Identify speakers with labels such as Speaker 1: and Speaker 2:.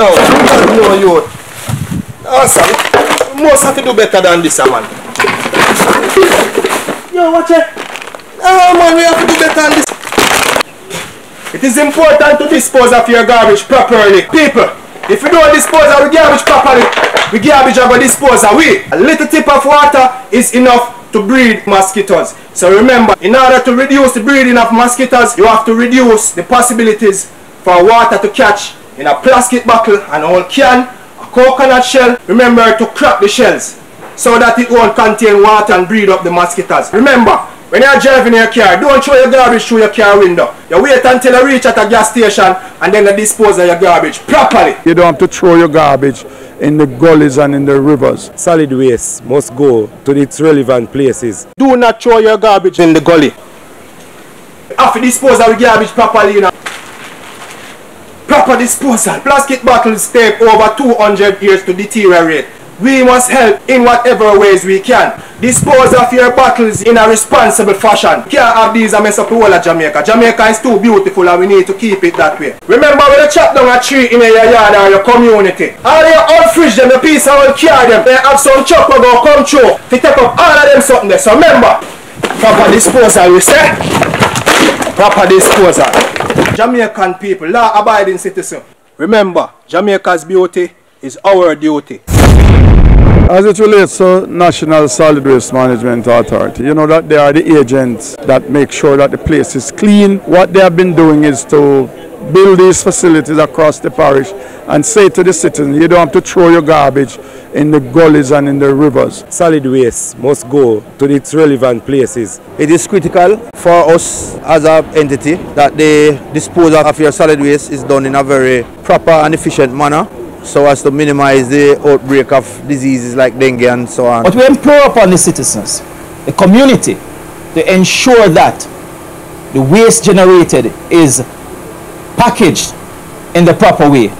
Speaker 1: No, no, you. Awesome. You must have to do better than this, man. Yo, watch it. Oh, man, we have to do better than this. It is important to dispose of your garbage properly. People, if you don't dispose of the garbage properly, the garbage are going to dispose away. A little tip of water is enough to breed mosquitoes. So remember, in order to reduce the breeding of mosquitoes, you have to reduce the possibilities for water to catch in a plastic bottle, an old can, a coconut shell. Remember to crack the shells so that it won't contain water and breed up the mosquitoes. Remember, when you're driving your car, don't throw your garbage through your car window. You wait until you reach at a gas station and then you dispose of your garbage properly.
Speaker 2: You don't have to throw your garbage in the gullies and in the rivers.
Speaker 3: Solid waste must go to its relevant places.
Speaker 1: Do not throw your garbage in the gully. You have to dispose of the garbage properly, you know. Proper disposal. Plastic bottles take over 200 years to deteriorate. We must help in whatever ways we can. Dispose of your bottles in a responsible fashion. Can't have these and mess up the whole of Jamaica. Jamaica is too beautiful and we need to keep it that way. Remember when you chop down a tree in your yard or your community, all your old fridge them, your piece of old car them, they have some chopper go come through to take up all of them something there. So remember, proper disposal we say. Proper disposal. Jamaican people, law-abiding citizens. Remember, Jamaica's beauty is our duty.
Speaker 2: As it relates to National Solid Waste Management Authority, you know that they are the agents that make sure that the place is clean. What they have been doing is to build these facilities across the parish and say to the citizens, you don't have to throw your garbage in the gullies and in the rivers.
Speaker 3: Solid waste must go to its relevant places. It is critical for us as an entity that the disposal of your solid waste is done in a very proper and efficient manner, so as to minimize the outbreak of diseases like dengue and so on.
Speaker 4: But we implore upon the citizens, the community, to ensure that the waste generated is packaged in the proper way.